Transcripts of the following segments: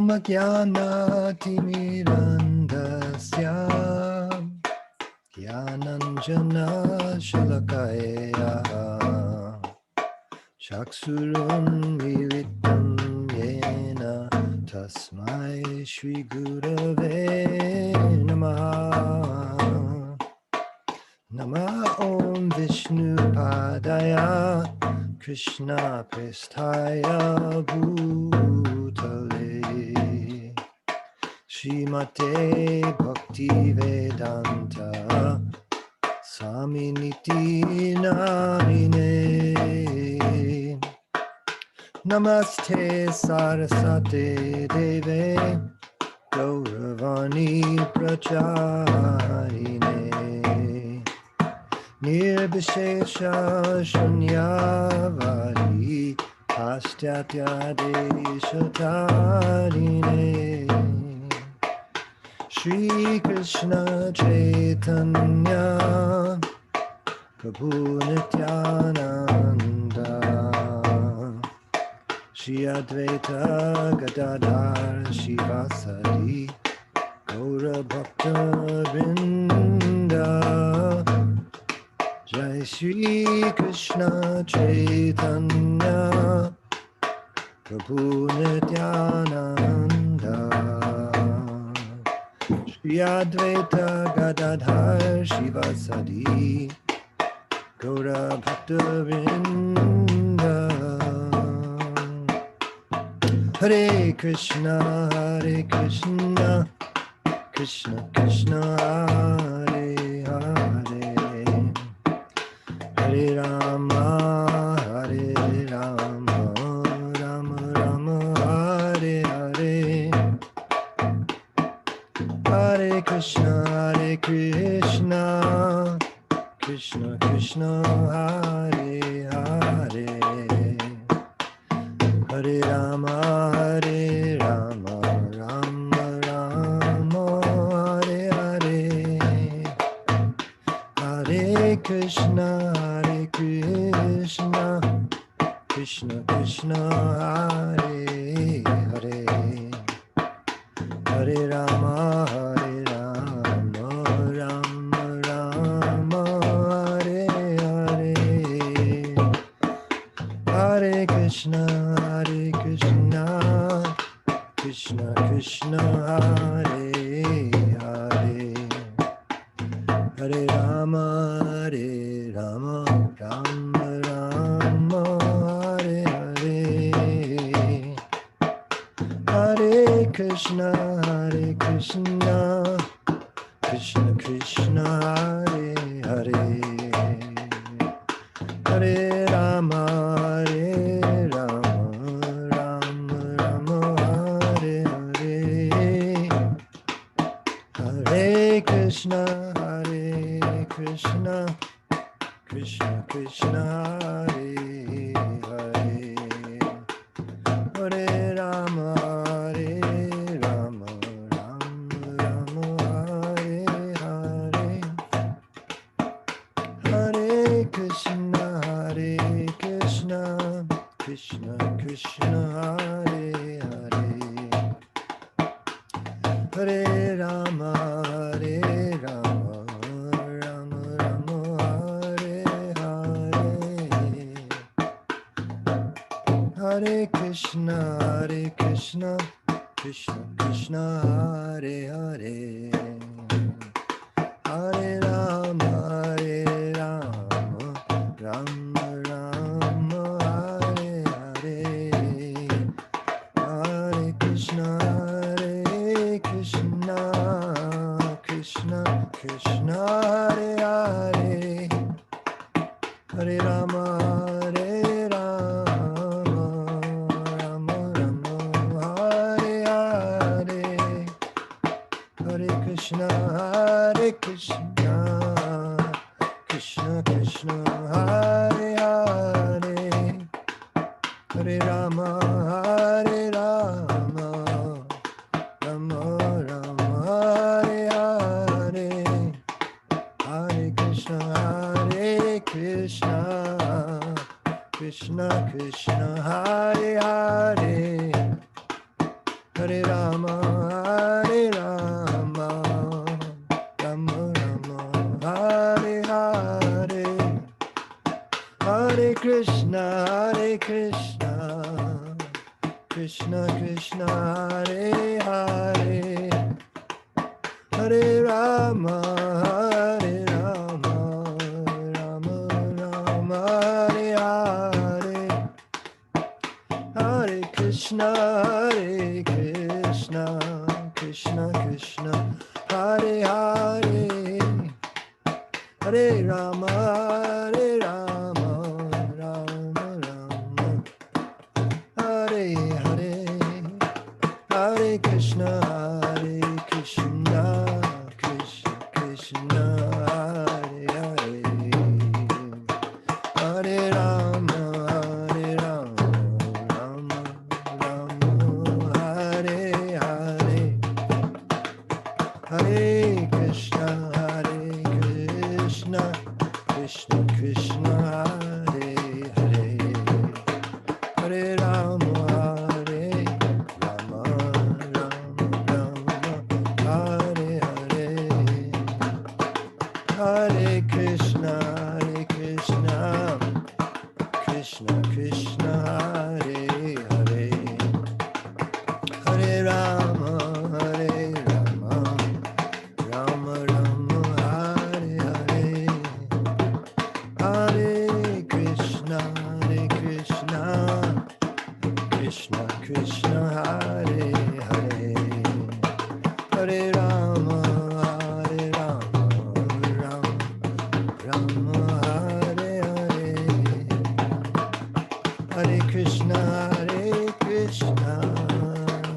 Omagyanatimirandasya Gyananjana Shalakaya Chaksurun Militam Yena Tasmai Shri Gurave Namaha Nama Om Vishnu Padaya Krishna Prestaya Bhutale Srimate Bhakti Vedanta Swaminiti Namine Namaste Sarasate Deve Gauravani Pracharine Nirbhishesha Shunyavadi Paschatya Deshatarine Shri Krishna Chaitanya Prabhu Nityananda Shri Advaita Gadadhar Shivasadi Gaura Bhakta Vrinda Jai Shri Krishna Chaitanya Prabhu Nityananda Shri Advaita Gadadhar Shivasadi Gaura Bhakta Vrinda Hare Krishna Krishna Krishna Hare Hare Hare Rama Rama Rama Hare Hare Hare Krishna Krishna Krishna Hare Hare Hare Rama Rama Rama Hare Hare Hare Krishna Krishna Krishna Hare Hare Hare Rama Rama Rama Hare Hare Hare Krishna Krishna Krishna Hare Hare Hare Rama Rama Rama Hare Hare Hare Krishna Krishna Krishna Hare Hare Hare Rama Rama Hare Hare Hare Krishna Krishna Krishna Hare Hare Hare Rama Rama Rama Hare Hare Hare Krishna Krishna Krishna Hare Hare Hare Rama Rama Rama Hare Hare Hare Krishna Krishna Krishna Hare Hare Hare Rama Rama Rama Hare Hare Hare Krishna Krishna Krishna Hare Hare Hare Rama Rama Hare Hare Hare Krishna Krishna Krishna Hare Hare Hare Rama Rama Rama Hare Hare Hare Krishna Krishna Hare Hare Hare Rama, Hare Rama, Rama Rama, Hare Hare, Hare Krishna, Krishna Krishna, Hare Hare, Hare Rama, Hare Rama, Rama Rama, Hare Hare, Hare Krishna, Krishna Krishna, Hare Hare, Hare Rama, Hare Rama, Rama Rama, Hare Hare, Hare Krishna, Krishna Krishna, Hare Hare, Hare Rama, Hare Rama, Rama Rama, Hare Hare, Hare Krishna, Krishna Krishna, Hare Hare, Hare Rama, Hare Rama, Rama Rama, Hare Hare, Hare Krishna, Krishna Krishna, Hare Hare, Hare Rama, Hare Rama, Rama Rama, Hare Hare, Hare Krishna, Krishna Krishna, Hare Hare, Hare Rama, Hare Rama, Rama Rama, Hare Hare, Hare Krishna,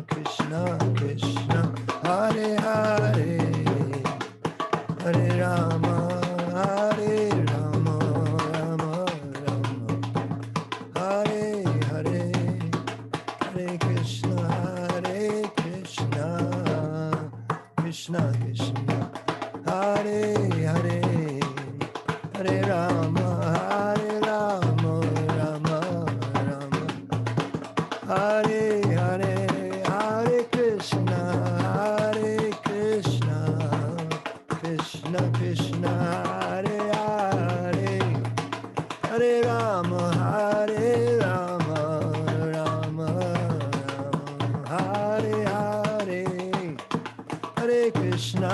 Krishna Krishna, Hare Hare, Hare Rama, Hare Rama, Rama Rama, Hare Hare, Hare Krishna, Krishna Krishna, Hare Hare, Hare Rama, Hare Rama, Rama Rama, Hare Hare, Hare Krishna, Krishna Krishna, Hare Hare, Hare Rama, Hare Rama, Rama Rama, Hare Hare, Hare Krishna,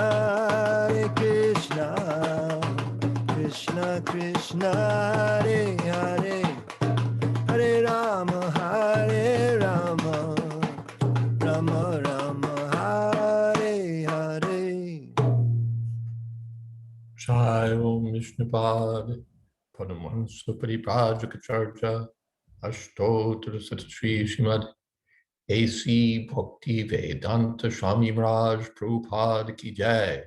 Krishna Krishna, Hare Hare, Hare Rama, Hare Rama, Rama Rama, Hare Hare. Jai Om Vishnupad Paramahansa Paripajikacharya Ashtotra Satsri Srimad A.C. Bhakti Vedanta Swami Maharaj Prabhupada Ki Jai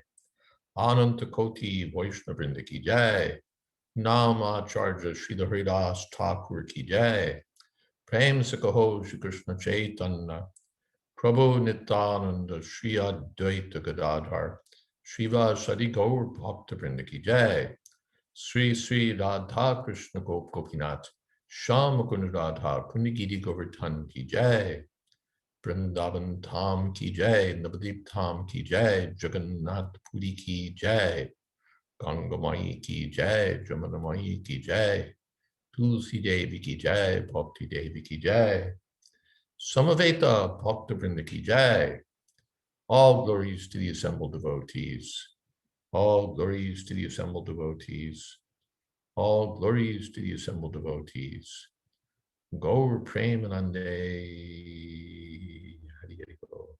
Ananta Koti Vaishnavrinda Ki Jai Namacharya Srila Haridas Thakur Ki Jai Prem Sakaho Shri Krishna Chaitanya Prabhu Nityananda Shri Advaita Gadadhar Shiva Sadi Gaur Bhakta Vrinda Ki Jai Sri Sri Radha Krishna Gop Gopinath Sham Kund Radha Kundigiri Govardhan Ki Jai Vrindavan Tham Ki Jai Navadip Tham Ki Jai Jagannath Puri Ki Jai Gangamai Ki Jai Jamunamai Ki Jai Tulsi Devi Ki Jai Bhakti Devi Ki Jai Samaveta Bhakta Vrinda Ki Jai. All glories to the assembled devotees. All glories to the assembled devotees. All glories to the assembled devotees. Gaur Premanande. Hari Hari Bol.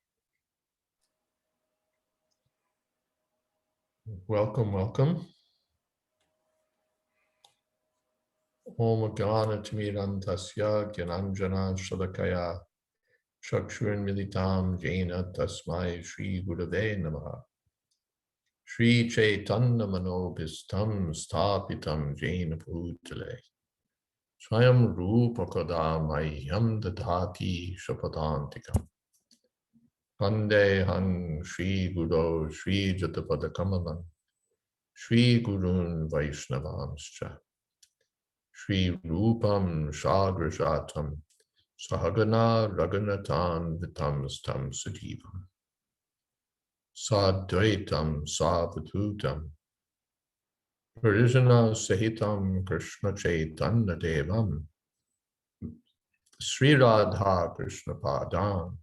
Welcome, welcome. Om Gana Timirantasya Gyananjana Shalakaya Chakshurun Militam Jena Tasmai Shri Gurave Namaha Shri Chaitanya Manobhistam Stapitam Jena Bhutale Swayam Rupa Kadamahyam Dadhati Shapadantikam Vandeham Shri Guru Shri Jatapadakamalam Shri Gurun Vaishnavanscha Shri Rupam Shagrajatam Sahagana Raghunathan Vitam Stam Sajivam Sadvaitam Savadutam Parijana Sahitam Krishna Chaitanya Devam Sri Radha Krishna Padam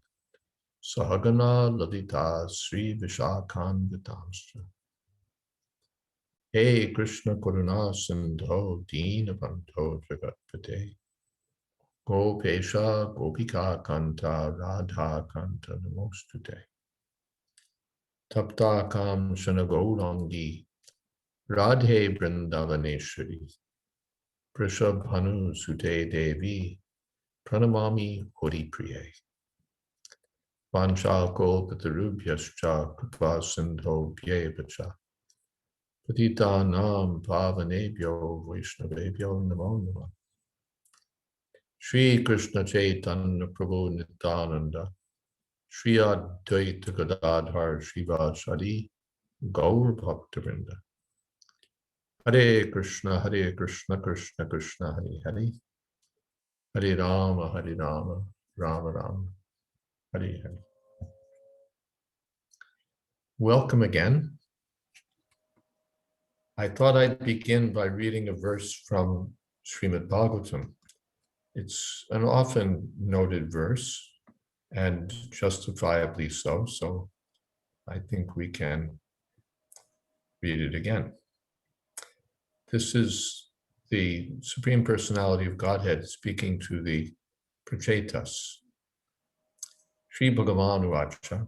Sahagana Lalita Sri Vishakhan Vitamstra Hey Krishna Karuna Sindho Dina Banto Jagatpate Gopesha Gopika Kanta Radha Kanta Namostute Tapta Kam Shanagaurangi Radhe Brindavaneshwari Prishabhanu Sute Devi Pranamami Hori Priye Vancha Kolpatarubhyascha Kripa Sindho Bhyevacha Patita Nam Pavanebhyo Vaishnavebhyo Namo Namah Shri Krishna Chaitanya Prabhu Nityananda Shri Advaita Gadadhar Shivasadi Gaur Bhaktivinoda Hare Krishna Krishna Krishna Hare Hare Hare Rama Rama Rama Hare Hare. Welcome again. I thought I'd begin by reading a verse from Srimad Bhagavatam. It's an often noted verse, and justifiably so, so I think we can read it again. This is the Supreme Personality of Godhead speaking to the Prachetas. Sri Bhagavan Uvacha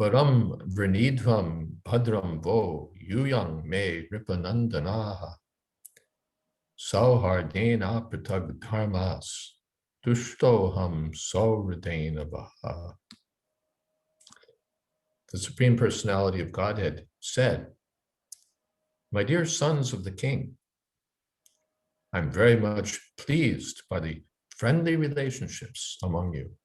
Varam Vrinidvam Bhadram Vo Yuyang Me Ripanandanaha Sauhardena Pratag Dharmas Dushtoham Sauradena. The Supreme Personality of Godhead said, "My dear sons of the King, I'm very much pleased by the friendly relationships among you.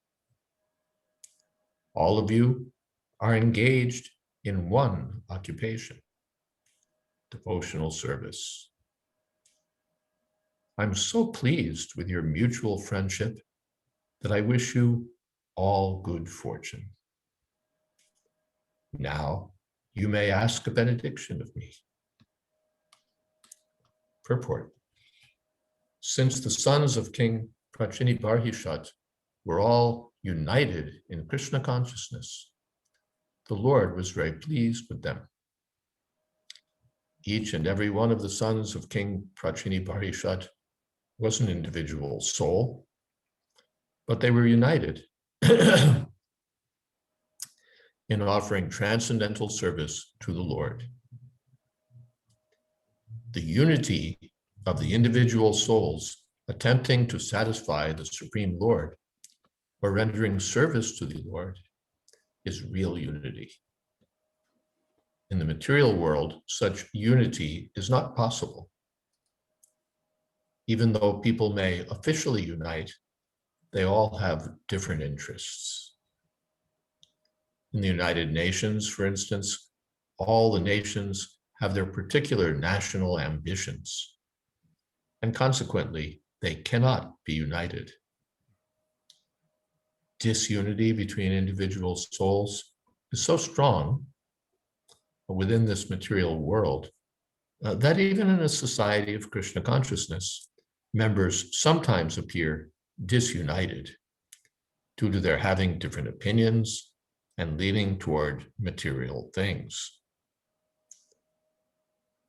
All of you are engaged in one occupation, devotional service. I'm so pleased with your mutual friendship that I wish you all good fortune. Now you may ask a benediction of me." Purport. Since the sons of King Prachini-Barhishat were all united in Krishna consciousness, the Lord was very pleased with them. Each and every one of the sons of King Prachini-Barhishat was an individual soul, but they were united in offering transcendental service to the Lord. The unity of the individual souls attempting to satisfy the Supreme Lord or rendering service to the Lord is real unity. In the material world, such unity is not possible. Even though people may officially unite, they all have different interests. In the United Nations, for instance, all the nations have their particular national ambitions, and consequently, they cannot be united. Disunity between individual souls is so strong within this material world that even in a society of Krishna consciousness, members sometimes appear disunited due to their having different opinions and leaning toward material things.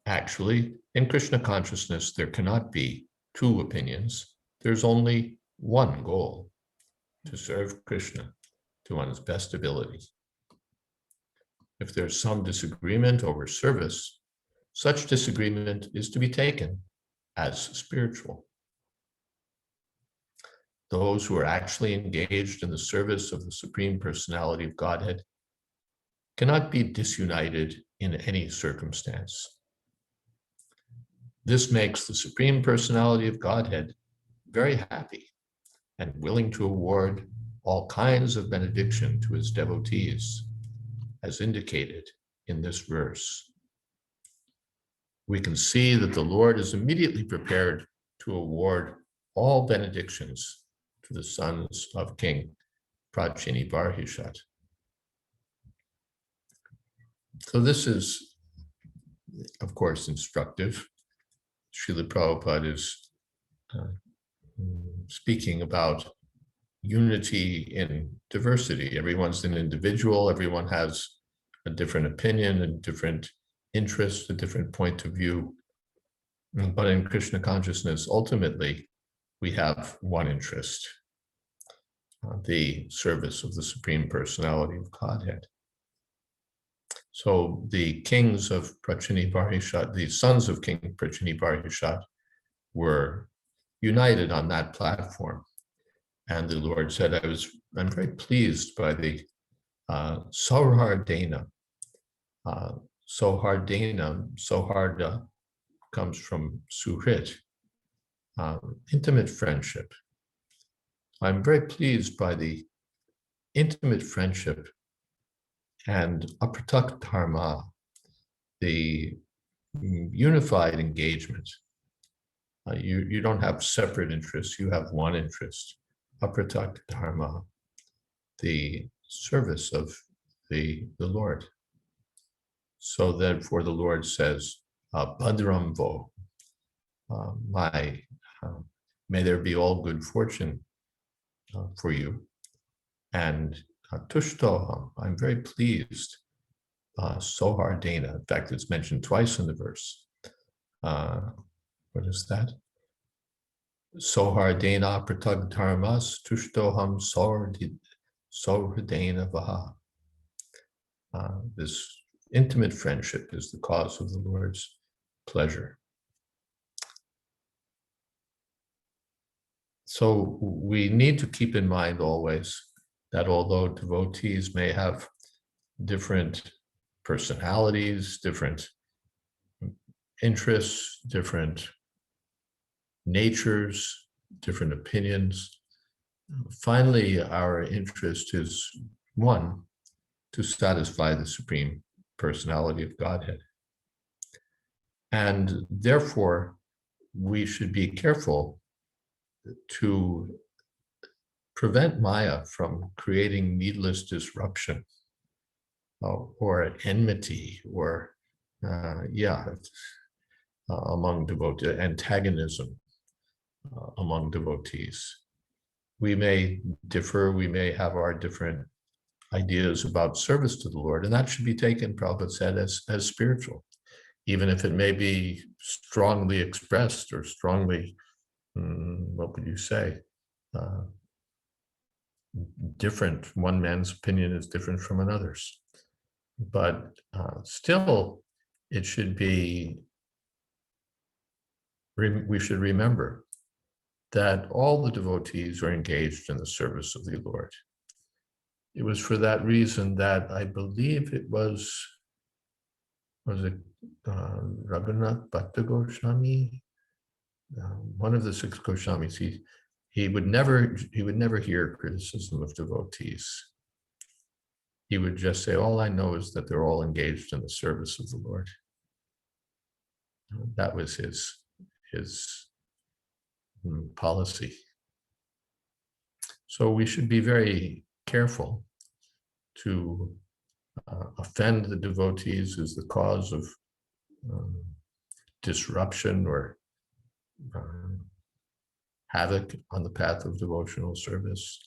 Actually, in Krishna consciousness, there cannot be two opinions. There's only one goal: to serve Krishna to one's best ability. If there's some disagreement over service, such disagreement is to be taken as spiritual. Those who are actually engaged in the service of the Supreme Personality of Godhead cannot be disunited in any circumstance. This makes the Supreme Personality of Godhead very happy and willing to award all kinds of benediction to his devotees, as indicated in this verse. We can see that the Lord is immediately prepared to award all benedictions to the sons of King Prachini Barhishat. So this is, of course, instructive. Srila Prabhupada is speaking about unity in diversity. Everyone's an individual, everyone has a different opinion, a different interest, a different point of view. But in Krishna consciousness, ultimately, we have one interest, the service of the Supreme Personality of Godhead. So the kings of Prachini Barhishat, the sons of King Prachini Barhishat, were united on that platform. And the Lord said, I'm very pleased by the Sauhardena. Sauharda comes from Suhrit, intimate friendship. I'm very pleased by the intimate friendship and apratak dharma, the unified engagement. You don't have separate interests, you have one interest. Apratak dharma, the service of the Lord. So therefore the Lord says, Bhadram vo, may there be all good fortune for you. And tushtoham, I'm very pleased. Sohardena, in fact, it's mentioned twice in the verse. What is that? Sohardena pratag dharmas tushtoham sohardena vaha. This intimate friendship is the cause of the Lord's pleasure. So we need to keep in mind always that although devotees may have different personalities, different interests, different natures, different opinions, finally our interest is one, to satisfy the Supreme Personality of Godhead. And therefore, we should be careful to prevent Maya from creating needless disruption or enmity or, among devotees, antagonism among devotees. We may differ, we may have our different ideas about service to the Lord, and that should be taken, Prabhupada said, as spiritual, even if it may be strongly expressed or strongly, what would you say, different. One man's opinion is different from another's. But still, it should be, we should remember that all the devotees are engaged in the service of the Lord. It was for that reason that I believe it was it Raghunath Bhatta Goswami, one of the 6 Goswamis. He would never hear criticism of devotees. He would just say, all I know is that they're all engaged in the service of the Lord. That was his policy. So we should be very careful to offend the devotees as the cause of disruption or havoc on the path of devotional service,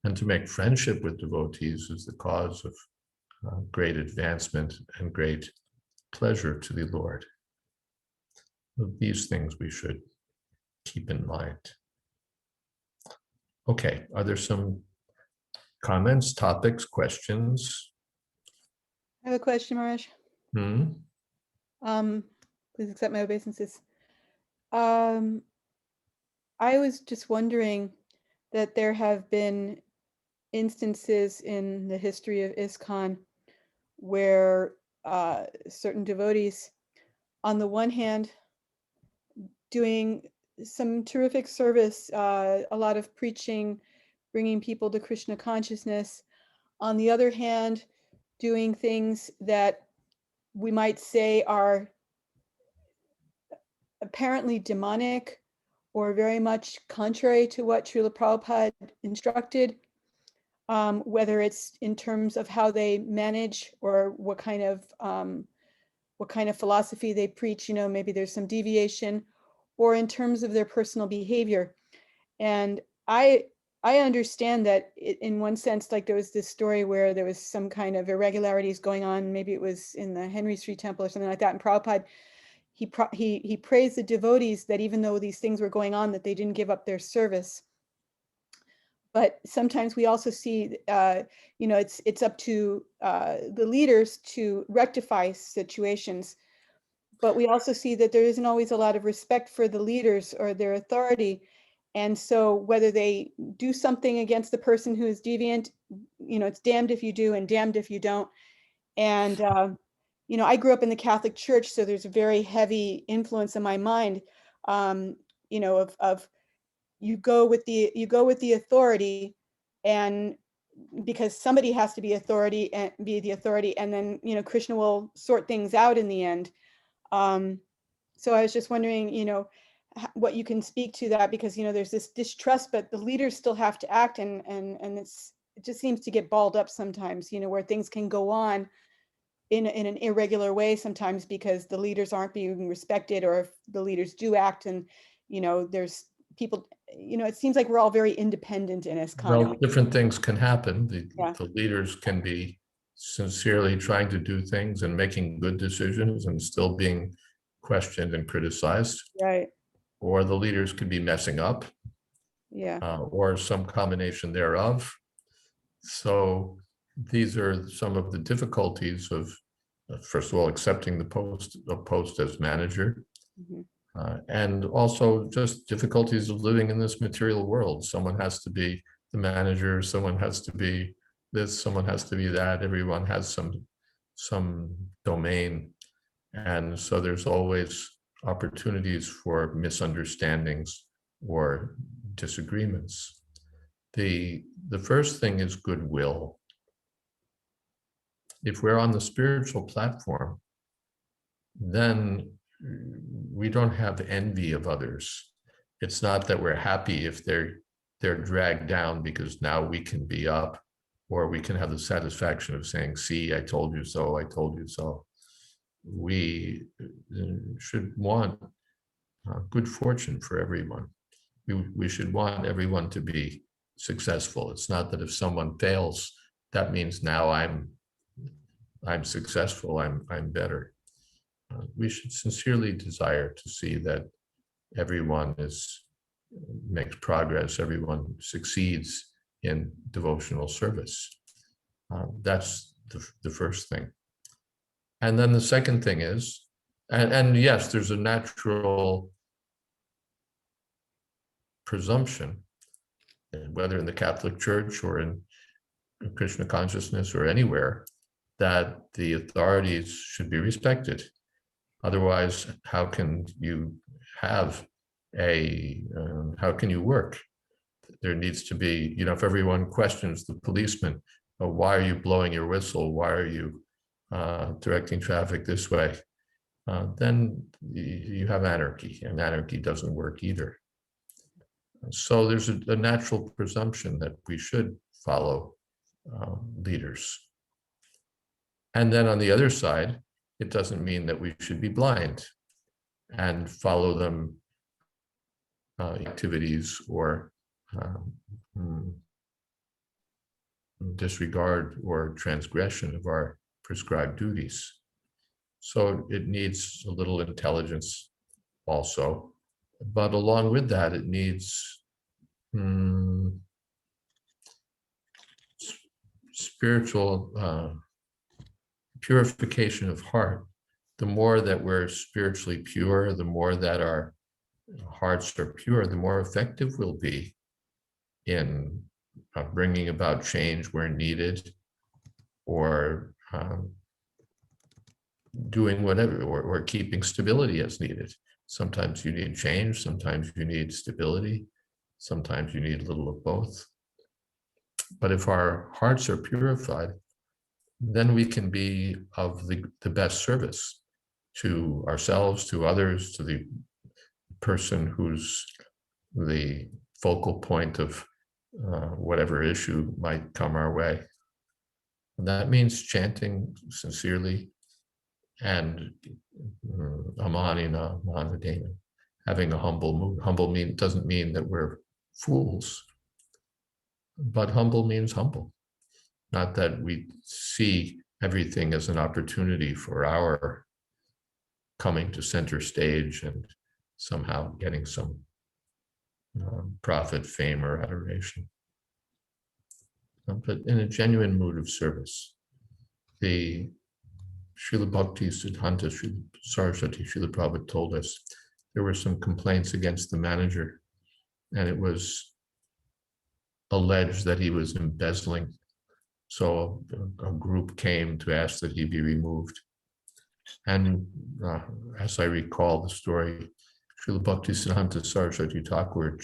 and to make friendship with devotees as the cause of great advancement and great pleasure to the Lord. These things we should keep in mind. Okay, are there some comments, topics, questions? I have a question, Maharaj. Please accept my obeisances. I was just wondering that there have been instances in the history of ISKCON where certain devotees, on the one hand, doing some terrific service, a lot of preaching, bringing people to Krishna consciousness. On the other hand, doing things that we might say are apparently demonic or very much contrary to what Srila Prabhupada instructed, whether it's in terms of how they manage or what kind of philosophy they preach, maybe there's some deviation, or in terms of their personal behavior. And I understand that in one sense, like there was this story where there was some kind of irregularities going on. Maybe it was in the Henry Street Temple or something like that. And Prabhupada, he praised the devotees that even though these things were going on, that they didn't give up their service. But sometimes we also see, it's up to the leaders to rectify situations. But we also see that there isn't always a lot of respect for the leaders or their authority. And so whether they do something against the person who is deviant, it's damned if you do and damned if you don't. And, I grew up in the Catholic Church, so there's a very heavy influence in my mind, of you go with the authority, and because somebody has to be authority and be the authority, and then, Krishna will sort things out in the end. So I was just wondering, what you can speak to that, because, there's this distrust, but the leaders still have to act, and it just seems to get balled up sometimes, where things can go on in an irregular way sometimes because the leaders aren't being respected, or if the leaders do act and, there's people, it seems like we're all very independent in ISKCON. Well, different things can happen. Yeah. The leaders can be sincerely trying to do things and making good decisions and still being questioned and criticized. Right. Or the leaders could be messing up. Yeah. Or some combination thereof. So these are some of the difficulties of, first of all, accepting the post as manager. Mhm. And also just difficulties of living in this material world. Someone has to be the manager, someone has to be this, someone has to be that. Everyone has some domain. And so there's always opportunities for misunderstandings or disagreements. The first thing is goodwill. If we're on the spiritual platform, then we don't have envy of others. It's not that we're happy if they're dragged down, because now we can be up, or we can have the satisfaction of saying, see, I told you so, I told you so. We should want good fortune for everyone. We should want everyone to be successful. It's not that if someone fails, that means now I'm successful, I'm better. We should sincerely desire to see that everyone makes progress, everyone succeeds in devotional service. That's the first thing. And then the second thing is, and yes, there's a natural presumption, whether in the Catholic Church or in Krishna consciousness or anywhere, that the authorities should be respected. Otherwise, how can you have how can you work? There needs to be, if everyone questions the policeman, why are you blowing your whistle? Why are you directing traffic this way? Then you have anarchy, and anarchy doesn't work either. So there's a natural presumption that we should follow leaders. And then on the other side, it doesn't mean that we should be blind and follow them activities or disregard or transgression of our prescribed duties. So it needs a little intelligence also, but along with that, it needs spiritual purification of heart. The more that we're spiritually pure, the more that our hearts are pure, the more effective we'll be in bringing about change where needed, or doing whatever, or keeping stability as needed. Sometimes you need change, sometimes you need stability, sometimes you need a little of both. But if our hearts are purified, then we can be of the best service to ourselves, to others, to the person who's the focal point of whatever issue might come our way. And that means chanting sincerely and amanina, manadena, having a humble mood. Humble doesn't mean that we're fools, but humble means humble. Not that we see everything as an opportunity for our coming to center stage and somehow getting some profit, fame, or adoration. But in a genuine mood of service. The Srila Bhakti Siddhanta Saraswati Srila Prabhupada told us there were some complaints against the manager, and it was alleged that he was embezzling. So a group came to ask that he be removed. And as I recall the story, Srila Bhakti Siddhanta Saraswati Thakur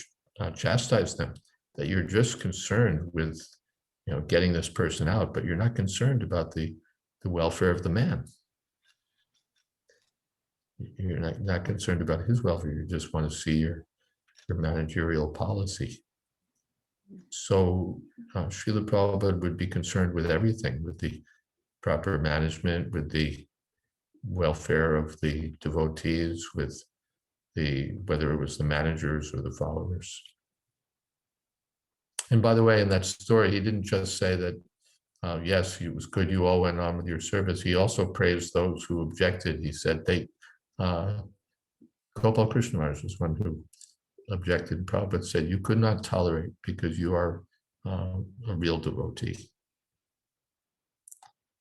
chastised them that you're just concerned with, getting this person out, but you're not concerned about the welfare of the man. You're not concerned about his welfare. You just want to see your managerial policy. So Srila Prabhupada would be concerned with everything, with the proper management, with the welfare of the devotees, with whether it was the managers or the followers. And by the way, in that story, he didn't just say that, yes, it was good you all went on with your service. He also praised those who objected. He said Gopal Krishna Maharaj was one who objected. Prabhupada said, you could not tolerate because you are a real devotee.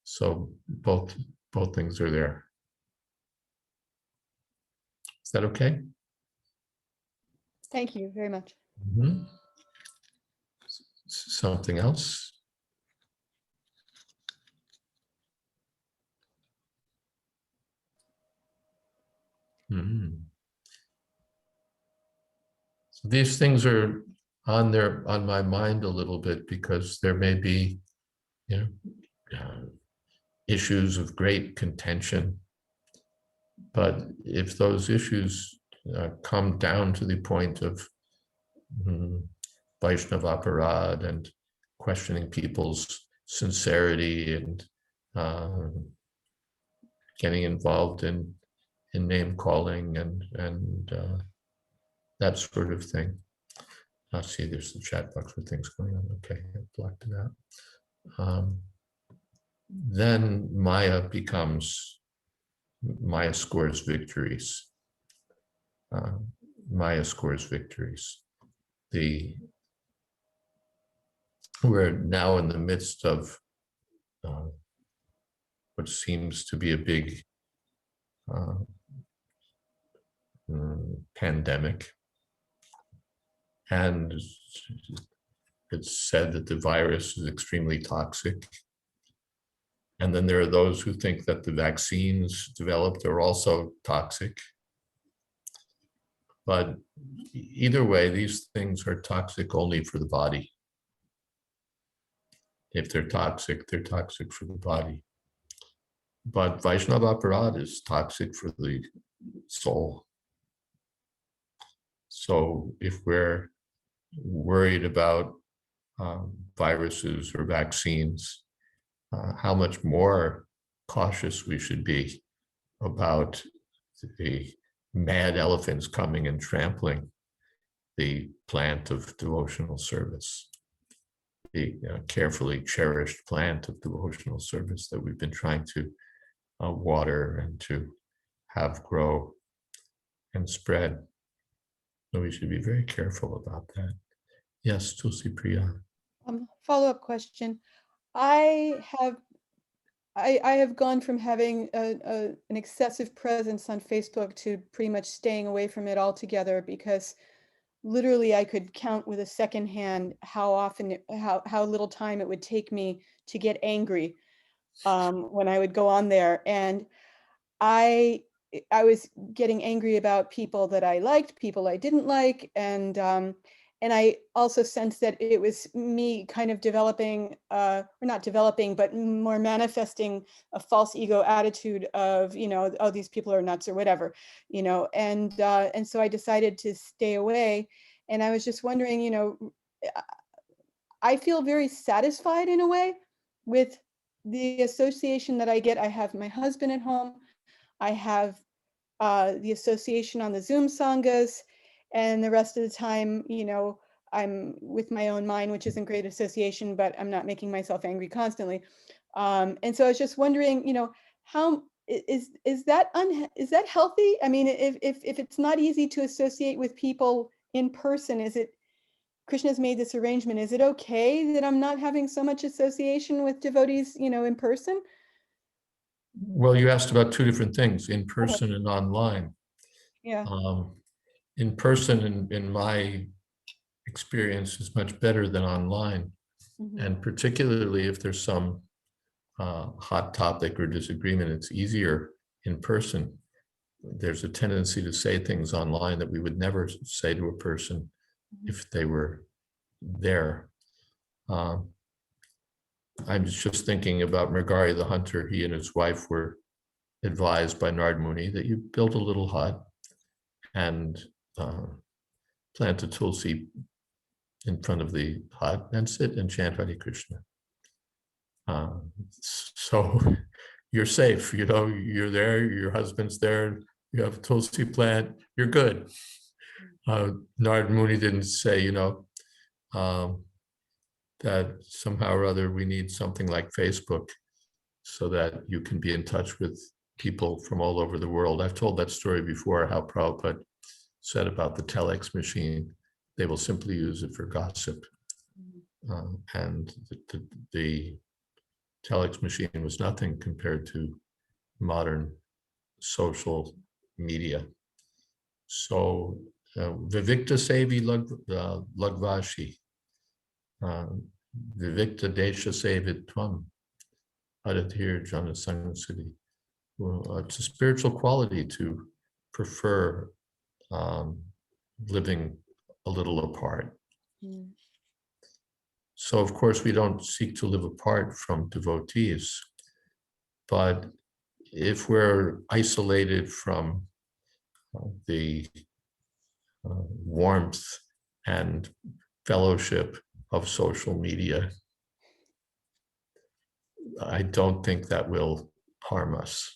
So both things are there. Is that okay? Thank you very much. Mm-hmm. Something else? Mm-hmm. So these things are on my mind a little bit because there may be, issues of great contention. But if those issues come down to the point of Vaishnava aparad and questioning people's sincerity and getting involved in name calling and that sort of thing. I see there's the chat box with things going on. Okay, I blocked it out. Then Maya scores victories. Maya scores victories. We're now in the midst of what seems to be a big pandemic. And it's said that the virus is extremely toxic. And then there are those who think that the vaccines developed are also toxic. But either way, these things are toxic only for the body. If they're toxic for the body. But Vaishnava aparad is toxic for the soul. So if we're worried about viruses or vaccines, how much more cautious we should be about the mad elephants coming and trampling the plant of devotional service, the carefully cherished plant of devotional service that we've been trying to water and to have grow and spread. So we should be very careful about that. Yes, Tulsi Priya. Follow-up question. I have gone from having an excessive presence on Facebook to pretty much staying away from it altogether because literally I could count with a second hand how often, how little time it would take me to get angry when I would go on there. And I was getting angry about people that I liked, people I didn't like, and I also sensed that it was me kind of developing, or not developing, but more manifesting a false ego attitude of, oh, these people are nuts or whatever, and so I decided to stay away. And I was just wondering, I feel very satisfied in a way with the association that I get. I have my husband at home. I have the association on the Zoom sanghas, and the rest of the time, I'm with my own mind, which isn't great association, but I'm not making myself angry constantly. And so I was just wondering, how is that is that healthy? I mean, if it's not easy to associate with people in person, is it, Krishna's made this arrangement, is it okay that I'm not having so much association with devotees, in person? Well, you asked about two different things, in Okay. person and online. Yeah. In person, in my experience, is much better than online. Mhm. And particularly if there's some hot topic or disagreement, it's easier in person. There's a tendency to say things online that we would never say to a person if they were there. I'm just thinking about Mrgari the hunter. He and his wife were advised by Nard Muni that you build a little hut and plant a tulsi in front of the hut and sit and chant Hare Krishna. So you're safe, you're there, your husband's there, you have a tulsi plant, you're good. Nard Muni didn't say, that somehow or other we need something like Facebook so that you can be in touch with people from all over the world. I've told that story before, how Prabhupada said about the telex machine, they will simply use it for gossip. And the telex machine was nothing compared to modern social media. So Vivikta Sevi Lagvashi, Vivikta Desha Sevit Tvam, Adhatir Jana Sangasiti. Well, it's a spiritual quality to prefer living a little apart. Mm. So of course we don't seek to live apart from devotees, but if we're isolated from the warmth and fellowship of social media, I don't think that will harm us.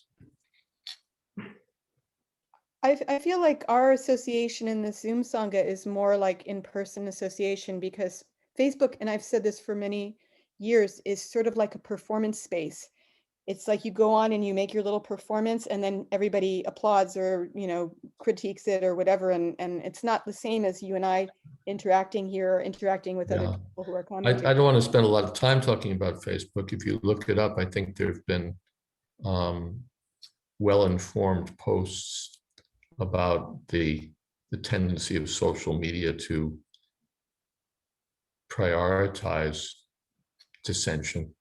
I feel like our association in the Zoom Sangha is more like in-person association, because Facebook, and I've said this for many years, is sort of like a performance space. It's like you go on and you make your little performance, and then everybody applauds or, critiques it or whatever. And it's not the same as you and I interacting here or interacting with other Yeah. people who are I commenting. don't want to spend a lot of time talking about Facebook. If you look it up, I think there have been well-informed posts about the tendency of social media to prioritize dissension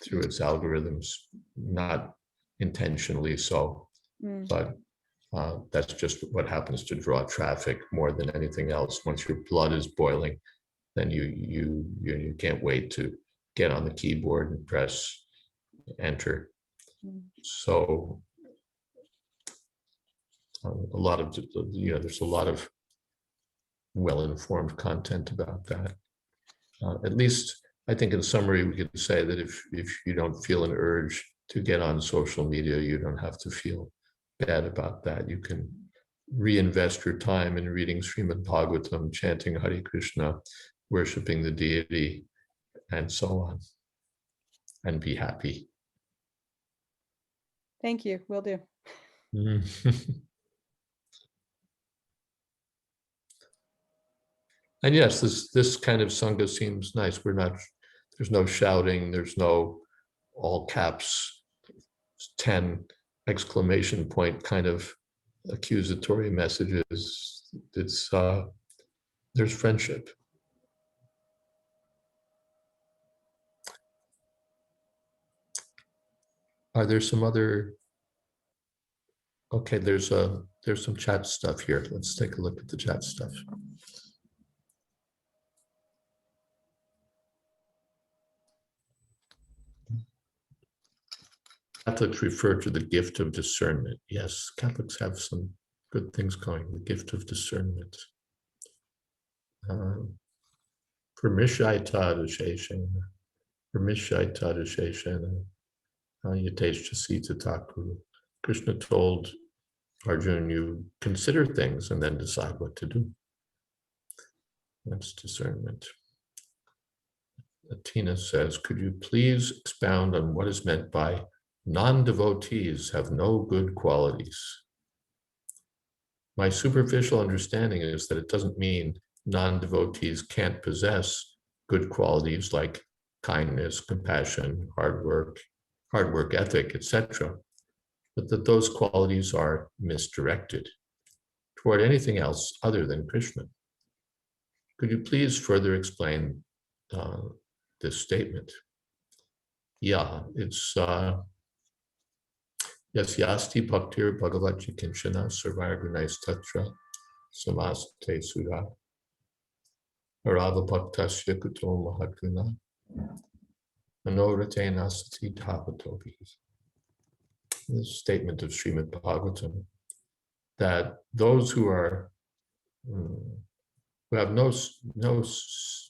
through its algorithms, not intentionally so, Mm. but that's just what happens to draw traffic more than anything else. Once your blood is boiling, then you can't wait to get on the keyboard and press enter. Mm. So a lot of, there's a lot of well-informed content about that. At least I think in summary, we could say that if you don't feel an urge to get on social media, you don't have to feel bad about that. You can reinvest your time in reading Srimad Bhagavatam, chanting Hare Krishna, worshiping the deity, and so on, and be happy. Thank you. Will do. And yes, this kind of Sangha seems nice. There's no shouting, there's no all caps, 10 exclamation point kind of accusatory messages. It's there's friendship. Are there some other? Okay, there's some chat stuff here. Let's take a look at the chat stuff. Catholics refer to the gift of discernment. Yes, Catholics have some good things going, the gift of discernment. Permishaita Sheshana, Permishaita Sheshana, Yatesh Jasita Takuru. Krishna told Arjuna, you consider things and then decide what to do. That's discernment. Tina says, could you please expound on what is meant by non-devotees have no good qualities? My superficial understanding is that it doesn't mean non-devotees can't possess good qualities like kindness, compassion, hard work ethic, etc., but that those qualities are misdirected toward anything else other than Krishna. Could you please further explain this statement? Yeah, it's Yasyasti Bhaktir Bhagavati Kinshana Sarvargunais Tatra Samaste Sudha Arava Bhaktasya Kuto Mahadguna Manoratena Sati Dhapatopi. This statement of Srimad Bhagavatam, that those who are who have no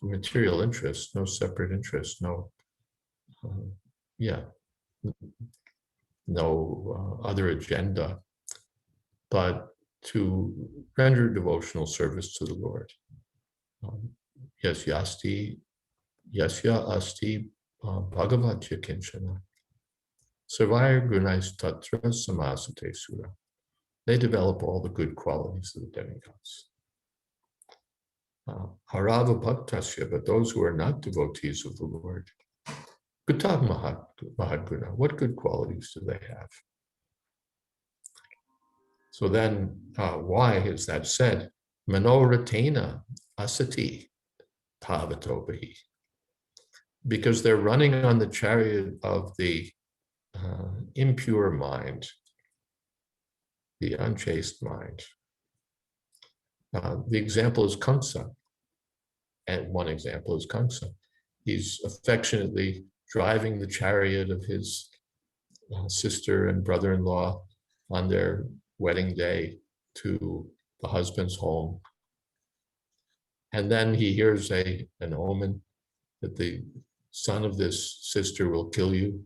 material interest, no separate interest, no other agenda, but to render devotional service to the Lord. Yasya asti bhagavatya kinchana sarvaya gunais tatra samasate sura. They develop all the good qualities of the demigods. Harava bhaktasya, but those who are not devotees of the Lord, Gutav Mahadguna, what good qualities do they have? So then, why is that said? Manoratena asati pavatobahi. Because they're running on the chariot of the impure mind, the unchaste mind. The example is Kamsa, and one example is Kamsa. He's affectionately driving the chariot of his sister and brother-in-law on their wedding day to the husband's home. And then he hears an omen that the son of this sister will kill you.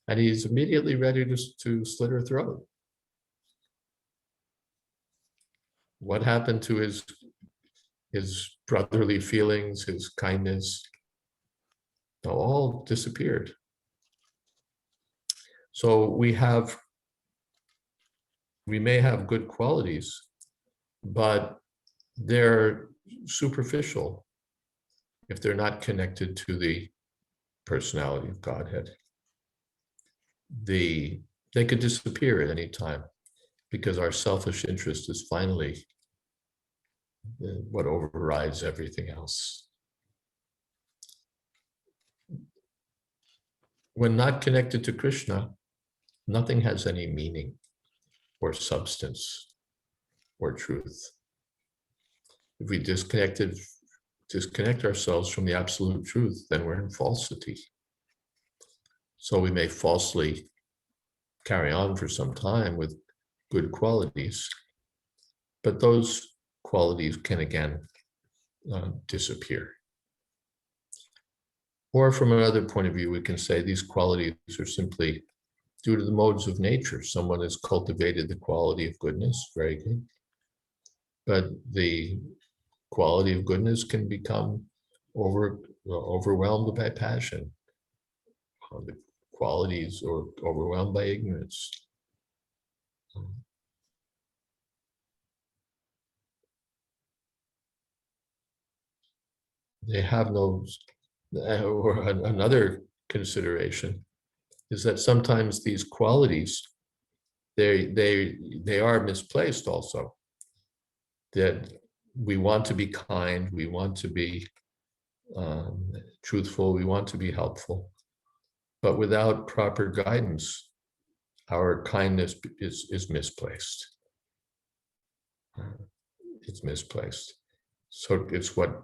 And he's immediately ready to slit her throat. What happened to his brotherly feelings, his kindness? All disappeared. So we may have good qualities, but they're superficial if they're not connected to the personality of Godhead. They could disappear at any time because our selfish interest is finally what overrides everything else. When not connected to Krishna, nothing has any meaning or substance or truth. If we disconnect ourselves from the absolute truth, then we're in falsity. So we may falsely carry on for some time with good qualities, but those qualities can again disappear. Or from another point of view, we can say these qualities are simply due to the modes of nature. Someone has cultivated the quality of goodness, very good. But the quality of goodness can become overwhelmed by passion. The qualities are overwhelmed by ignorance. They have no, or another consideration is that sometimes these qualities, they are misplaced also. That we want to be kind, we want to be truthful, we want to be helpful, but without proper guidance, our kindness is misplaced. It's misplaced. So it's what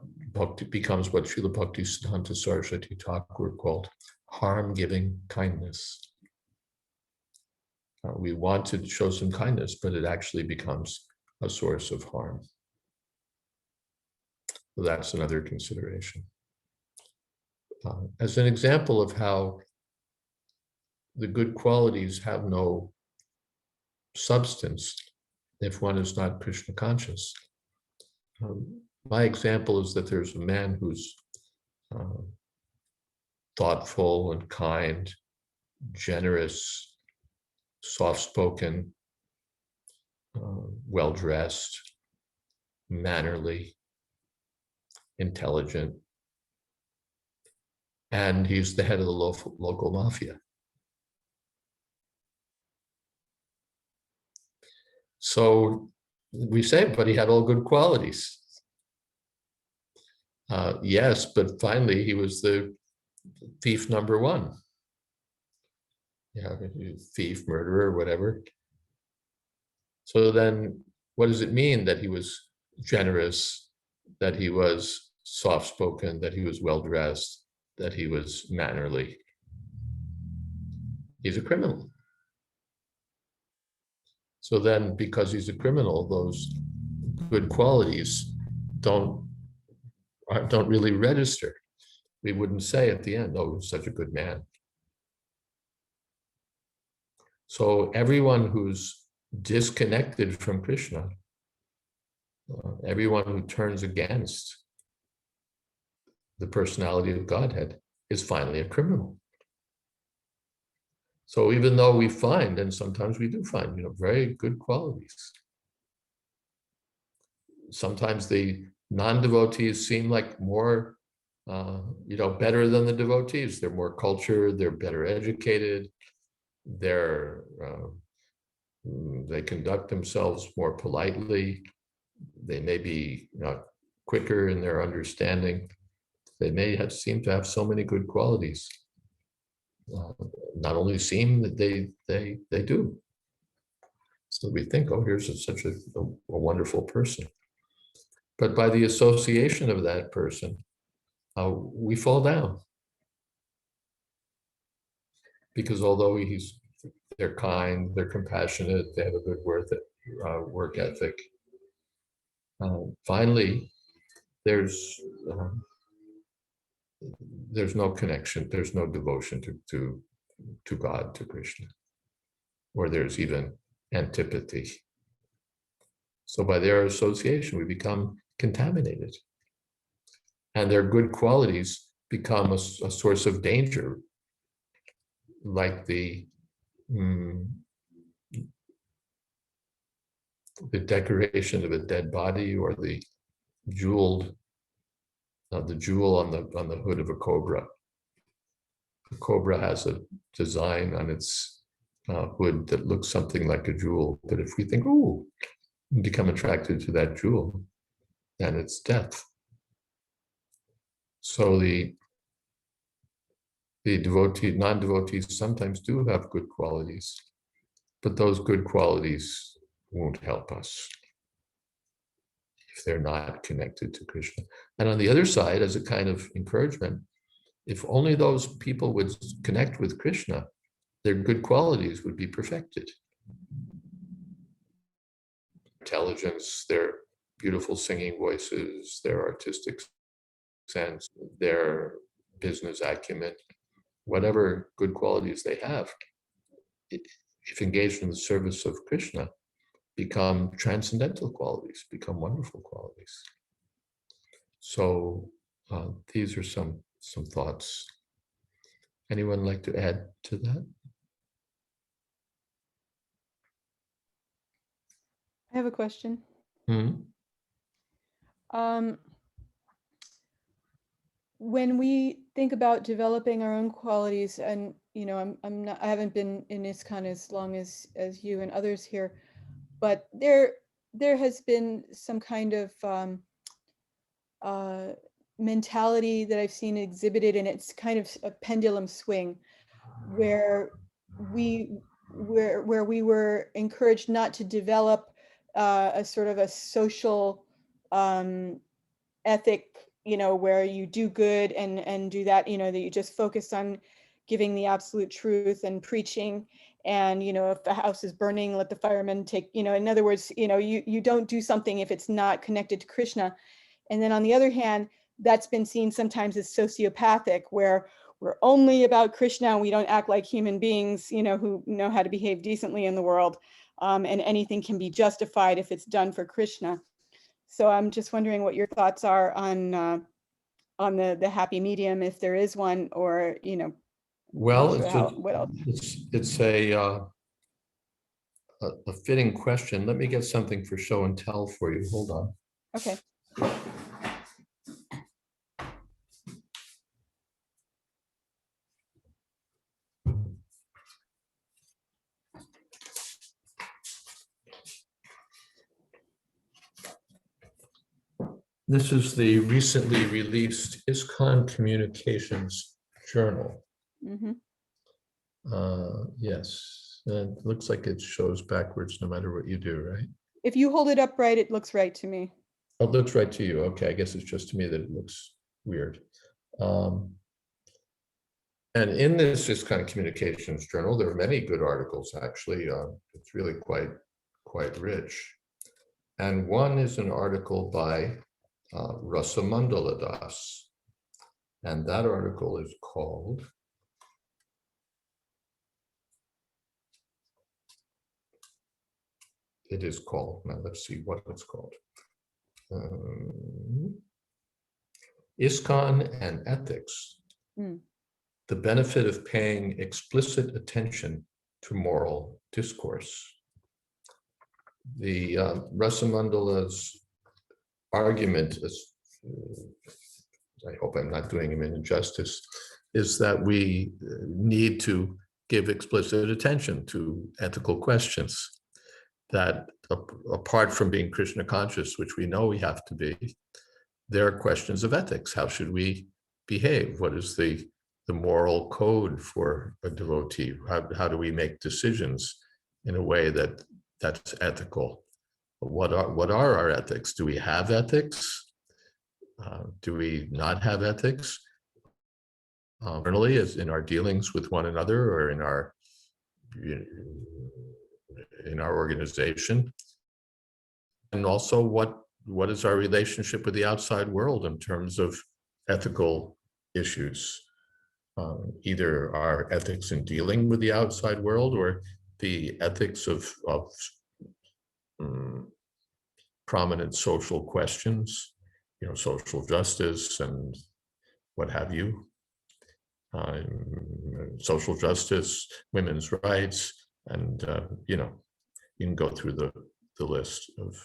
becomes what Srila Bhaktisiddhanta Saraswati Thakur called harm-giving kindness. We want to show some kindness, but it actually becomes a source of harm. So that's another consideration. As an example of how the good qualities have no substance if one is not Krishna conscious. My example is that there's a man who's thoughtful and kind, generous, soft-spoken, well-dressed, mannerly, intelligent, and he's the head of the local mafia. So we say, but he had all good qualities. Yes, but finally he was the thief number one. Yeah, thief, murderer, whatever. So then what does it mean that he was generous, that he was soft-spoken, that he was well-dressed, that he was mannerly? He's a criminal. So then, because he's a criminal, those good qualities don't really register. We wouldn't say at the end, oh, he's such a good man. So everyone who's disconnected from Krishna, everyone who turns against the personality of Godhead is finally a criminal. So even though we find, and sometimes we do find, very good qualities, sometimes the non-devotees seem like more, better than the devotees. They're more cultured, they're better educated, they conduct themselves more politely. They may be quicker in their understanding. They may seem to have so many good qualities. Not only seem that they do. So we think, oh, here's such a wonderful person. But by the association of that person, we fall down. Because although they're kind, they're compassionate, they have a good work ethic, finally, there's no connection, there's no devotion to God, to Krishna, or there's even antipathy. So by their association, we become contaminated. And their good qualities become a source of danger, like the decoration of a dead body, or the jewel on the hood of a cobra. The cobra has a design on its hood that looks something like a jewel, but if we think, oh, become attracted to that jewel, then it's death. So the non-devotees sometimes do have good qualities, but those good qualities won't help us if they're not connected to Krishna. And on the other side, as a kind of encouragement, if only those people would connect with Krishna, their good qualities would be perfected. Intelligence, their beautiful singing voices, their artistic sense, their business acumen, whatever good qualities they have, if engaged in the service of Krishna, become transcendental qualities, become wonderful qualities. So these are some thoughts. Anyone like to add to that? I have a question. When we think about developing our own qualities, and I haven't been in ISKCON as long as you and others here, but there has been some kind of mentality that I've seen exhibited, and it's kind of a pendulum swing, where we were encouraged not to develop a sort of a social ethic, where you do good and do that, that you just focus on giving the absolute truth and preaching, and if the house is burning, let the firemen take, in other words, you don't do something if it's not connected to Krishna. And then on the other hand, that's been seen sometimes as sociopathic, where we're only about Krishna and we don't act like human beings, who know how to behave decently in the world. And anything can be justified if it's done for Krishna. So I'm just wondering what your thoughts are on the happy medium, if there is one, or Well, not sure what else. it's a fitting question. Let me get something for show and tell for you. Hold on. Okay. This is the recently released ISKCON Communications Journal. Mm-hmm. Yes, and it looks like it shows backwards no matter what you do, right? If you hold it up right, it looks right to me. Oh, it looks right to you. Okay, I guess it's just to me that it looks weird. And in this kind of communications journal, there are many good articles, actually. It's really quite rich. And one is an article by Rasamandala Das. And that article is called now let's see what it's called. ISKCON and Ethics. The benefit of paying explicit attention to moral discourse. The Rasamandala's argument is, I hope I'm not doing him an injustice, is that we need to give explicit attention to ethical questions, that apart from being Krishna conscious, which we know we have to be, there are questions of ethics. How should we behave? What is the moral code for a devotee? How do we make decisions in a way that's ethical? What are our ethics? Do we have ethics? Do we not have ethics? Internally, as in our dealings with one another, or in our organization, and also what is our relationship with the outside world in terms of ethical issues? Either our ethics in dealing with the outside world, or the ethics of prominent social questions, social justice and what have you. Social justice, women's rights, and you can go through the list of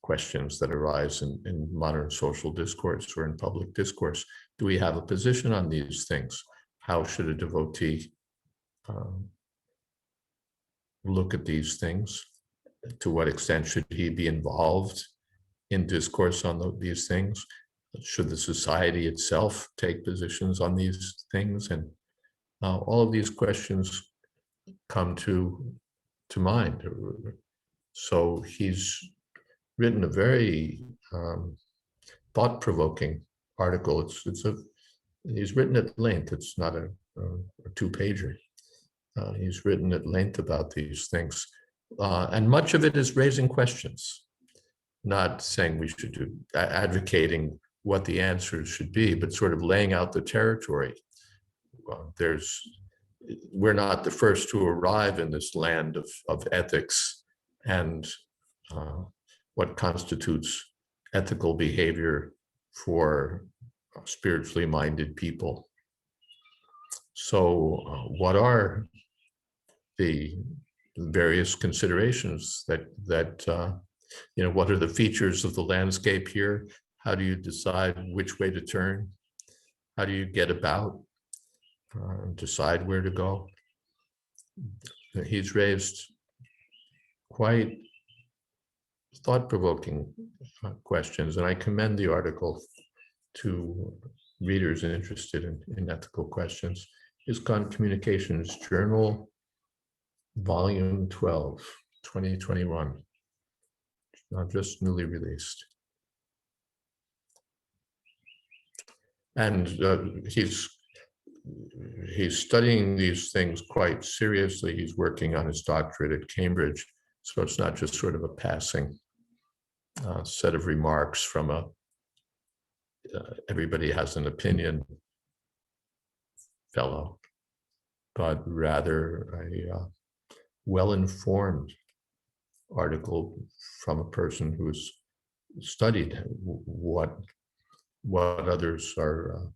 questions that arise in modern social discourse or in public discourse. Do we have a position on these things? How should a devotee look at these things? To what extent should he be involved in discourse on these things? Should the society itself take positions on these things? And all of these questions come to mind. So he's written a very thought-provoking article. He's written at length. It's not a two-pager. He's written at length about these things, and much of it is raising questions, not saying we should do advocating what the answers should be, but sort of laying out the territory. We're not the first to arrive in this land of ethics and what constitutes ethical behavior for spiritually minded people. So what are the various considerations that what are the features of the landscape here? How do you decide which way to turn? How do you get about, decide where to go? He's raised quite thought-provoking questions, and I commend the article to readers interested in ethical questions. ISKCON Communications Journal, Volume 12, 2021, just newly released. And he's studying these things quite seriously. He's working on his doctorate at Cambridge, so it's not just sort of a passing set of remarks from a everybody has an opinion fellow, but rather a well-informed article from a person who's studied what others are,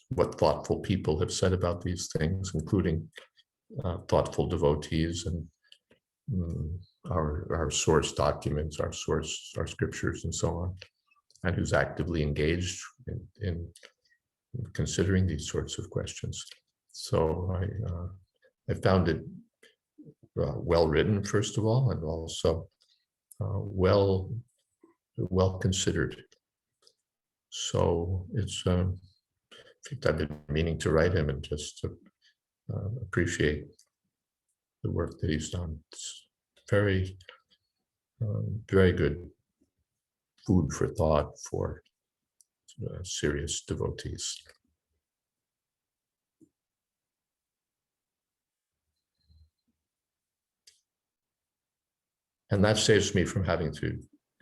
what thoughtful people have said about these things, including thoughtful devotees and our source documents, our scriptures, and so on, and who's actively engaged in considering these sorts of questions. So I found it well written, first of all, and also well considered. So it's in fact, I've been meaning to write him and just to appreciate the work that he's done. It's very good food for thought for serious devotees. And that saves me from having to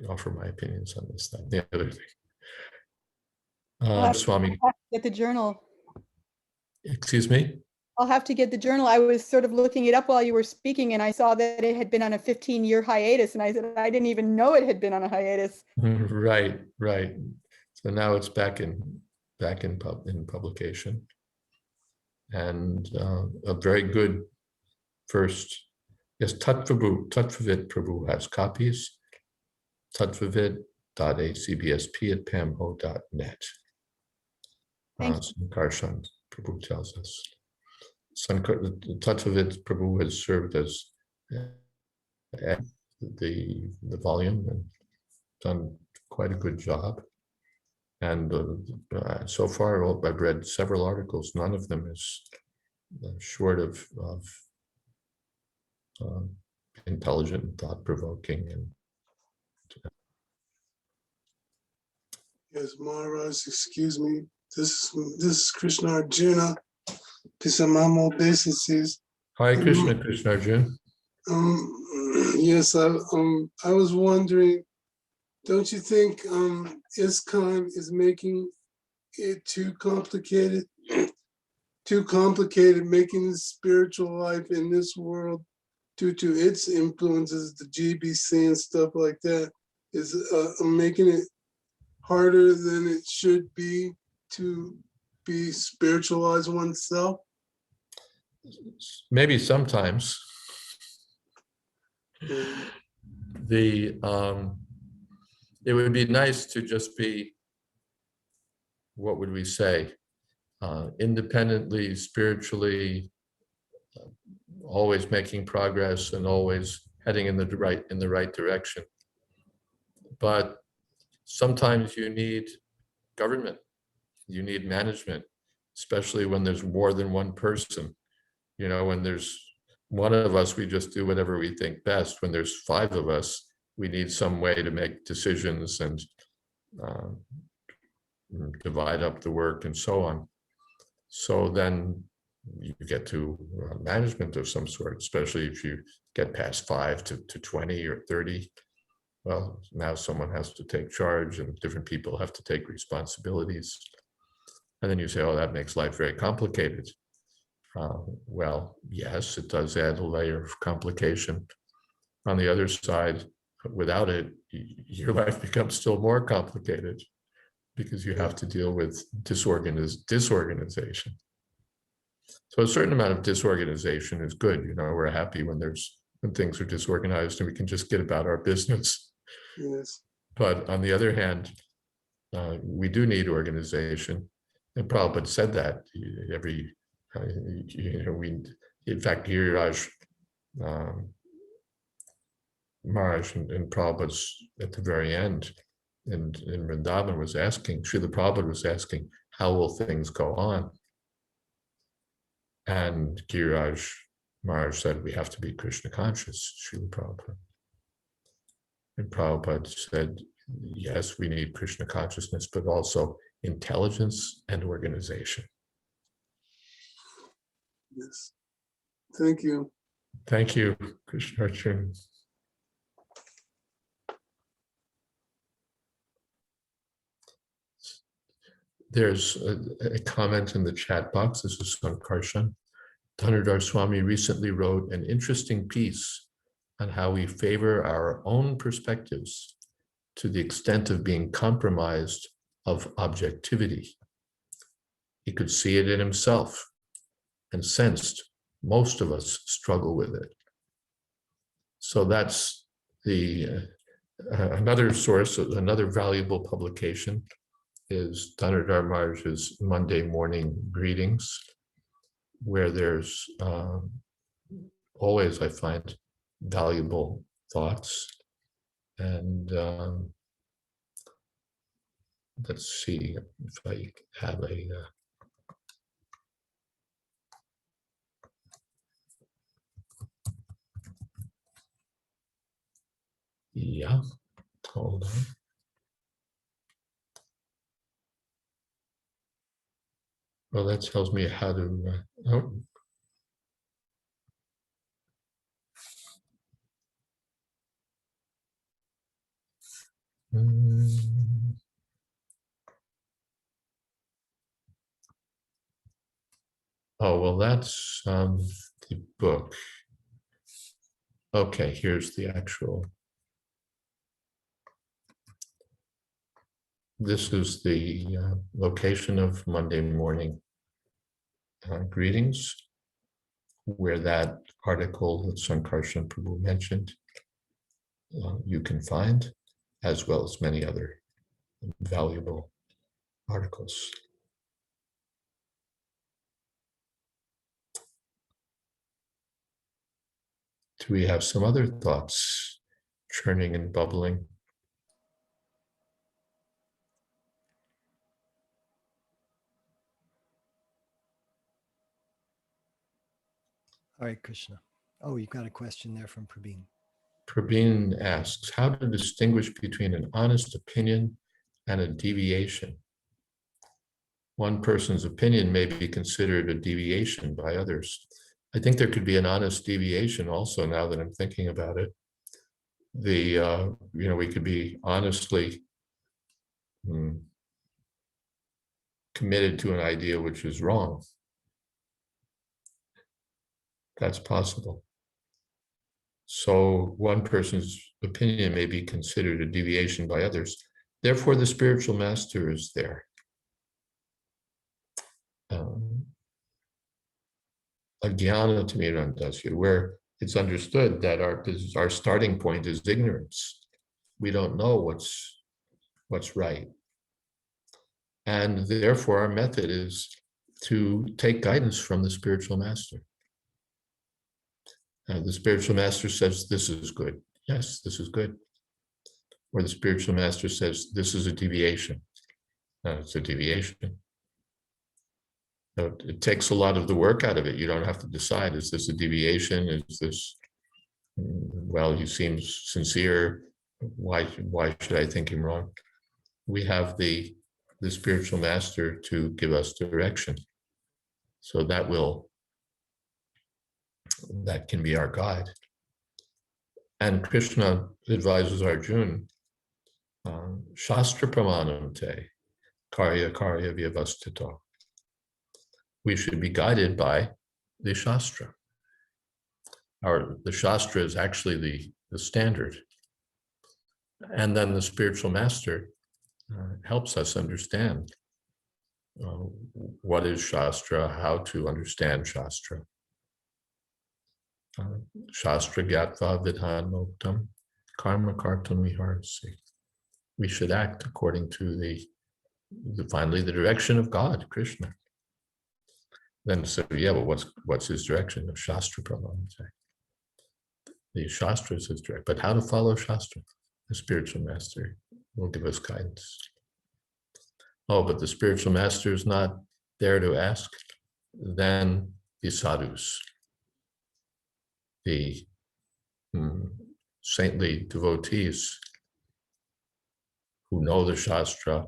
offer my opinions on this, that, the other thing. Swami. I'll have to get the journal. Excuse me? I'll have to get the journal. I was sort of looking it up while you were speaking, and I saw that it had been on a 15-year hiatus, and I said, I didn't even know it had been on a hiatus. Right. So now it's back in publication. And a very good first, yes, Tattvavit Prabhu has copies, tattvavit.acbsp@pamho.net. Sankarshan Prabhu tells us. Tattvavit Prabhu has served as the volume and done quite a good job. And so far, I've read several articles. None of them is short of intelligent and thought-provoking. And yes, Maharaj, excuse me. This is Krishna Arjuna. Pisamamo Obeisances. Hi, Krishna Arjuna. Yes, I was wondering, don't you think ISKCON is making it too complicated, making the spiritual life in this world due to its influences, the GBC and stuff like that, is making it harder than it should be to be spiritualized oneself? Maybe sometimes. It would be nice to just be, what would we say, independently, spiritually, always making progress and always heading in the right direction. But sometimes you need government, you need management, especially when there's more than one person. You know, when there's one of us, we just do whatever we think best. When there's five of us, we need some way to make decisions and divide up the work and so on. So then you get to management of some sort, especially if you get past 5 to 20 or 30. Well, now someone has to take charge and different people have to take responsibilities. And then you say, oh, that makes life very complicated. Well, yes, it does add a layer of complication. On the other side, without it, your life becomes still more complicated because you have to deal with disorganization. So a certain amount of disorganization is good. You know, we're happy when things are disorganized and we can just get about our business. Yes. But on the other hand, we do need organization. And Prabhupada said that in fact, Giriraj Maharaj and Prabhupada's at the very end in Vrindavan was asking, Srila Prabhupada was asking, how will things go on? And Giriraj Maharaj said, we have to be Krishna conscious, Srila Prabhupada. And Prabhupada said, yes, we need Krishna consciousness, but also intelligence and organization. Yes. Thank you. Thank you, Krishna Arjuna. There's a comment in the chat box. This is Sankarshan. Jayadvaita Swami recently wrote an interesting piece on how we favor our own perspectives to the extent of being compromised of objectivity. He could see it in himself and sensed most of us struggle with it. So that's the another source, another valuable publication is Jayadvaita Maharaj's Monday morning greetings, where there's always, I find, valuable thoughts. And let's see if I have a yeah, hold on. Well, that tells me how to, oh. Oh, well, that's the book. Okay, here's the actual. This is the location of Monday morning greetings, where that article that Sankarshan Prabhu mentioned, you can find, as well as many other valuable articles. Do we have some other thoughts churning and bubbling? Hare Krishna. Oh, you've got a question there from Prabin. Prabin asks, how to distinguish between an honest opinion and a deviation? One person's opinion may be considered a deviation by others. I think there could be an honest deviation also, now that I'm thinking about it. We could be honestly committed to an idea which is wrong. That's possible. So one person's opinion may be considered a deviation by others. Therefore, the spiritual master is there. Ajnana Timirandasya, where it's understood that our starting point is ignorance. We don't know what's right. And therefore, our method is to take guidance from the spiritual master. The spiritual master says, this is good. Yes, this is good. Or the spiritual master says, this is a deviation. It's a deviation. It takes a lot of the work out of it. You don't have to decide, is this a deviation? Is this, well, he seems sincere. Why should I think him wrong? We have the spiritual master to give us direction. So that can be our guide. And Krishna advises Arjuna, Shastra Pramanam Te, Karya Vyavastito. We should be guided by the Shastra. The Shastra is actually the standard. And then the spiritual master helps us understand what is Shastra, how to understand Shastra. Shastra Gyatva Vidhan Moktam Karma Kartam Viharasi. We should act according to finally the direction of God, Krishna. Then so yeah, but what's his direction? The Shastra Pramanam. The Shastra is his direction. But how to follow Shastra? The spiritual master will give us guidance. Oh, but the spiritual master is not there to ask. Then the sadhus, the saintly devotees who know the Shastra,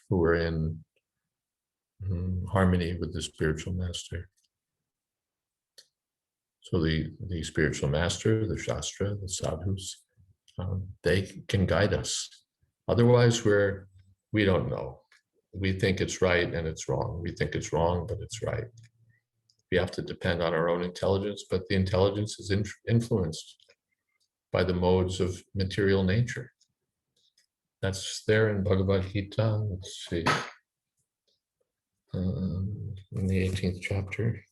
who are in harmony with the spiritual master. So the spiritual master, the Shastra, the sadhus, they can guide us. Otherwise, we're We don't know. We think it's right and it's wrong. We think it's wrong, but it's right. We have to depend on our own intelligence, but the intelligence is influenced by the modes of material nature. That's there in Bhagavad Gita. Let's see. In the 18th chapter.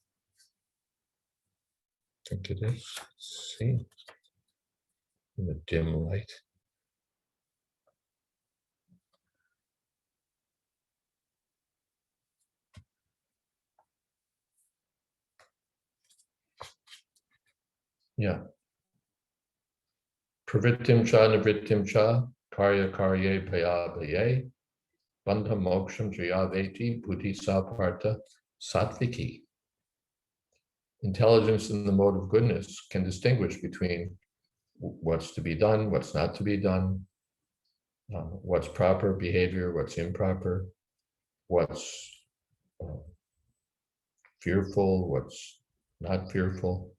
I think it is. Let's see. In the dim light. Yeah. Pravrittim cha nivrittim cha karya karye paya baye bandha moksham jayaveti buddhi sapartha sattviki. Intelligence in the mode of goodness can distinguish between what's to be done, what's not to be done, what's proper behavior, what's improper, what's fearful, what's not fearful,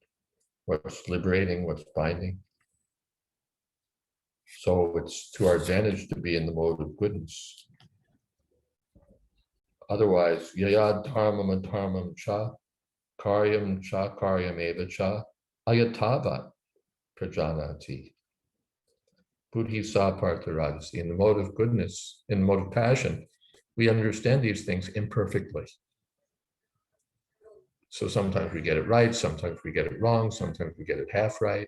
what's liberating, what's binding. So it's to our advantage to be in the mode of goodness. Otherwise, yayad dharmam adharmam cha, karyam eva cha, ayatavat prajanati. Buddhi sapartha rajasi. In the mode of goodness, in the mode of passion, we understand these things imperfectly. So sometimes we get it right, sometimes we get it wrong, sometimes we get it half right.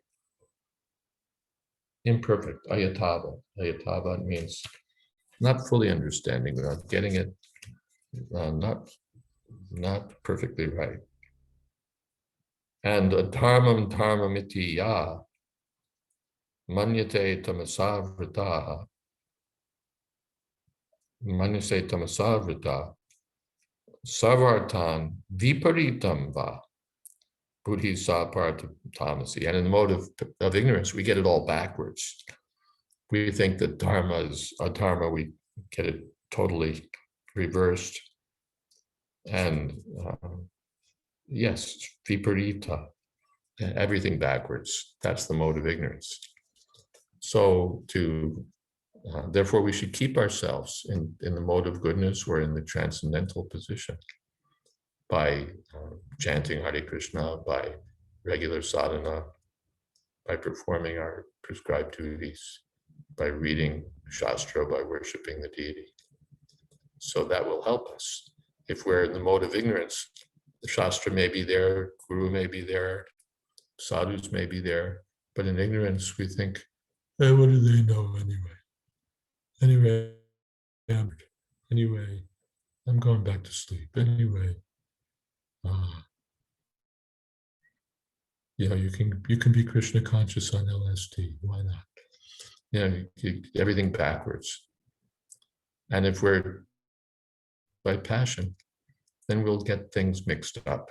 Imperfect, ayatava. Ayatava means not fully understanding, not getting it, not perfectly right. And dharmam dharmamiti ya manyate tamasavrita savartan viparitam va buddhi sapartha tamasi. And in the mode of ignorance, we get it all backwards. We think that dharma is a dharma, we get it totally reversed. And yes, viparita, everything backwards. That's the mode of ignorance. So therefore we should keep ourselves in the mode of goodness or in the transcendental position by chanting Hare Krishna, by regular sadhana, by performing our prescribed duties, by reading Shastra, by worshiping the deity. So that will help us. If we're in the mode of ignorance, the Shastra may be there, Guru may be there, sadhus may be there, but in ignorance we think, hey, what do they know anyway? Anyway, I'm going back to sleep. Anyway, you can be Krishna conscious on LSD. Why not? Everything backwards. And if we're by passion, then we'll get things mixed up.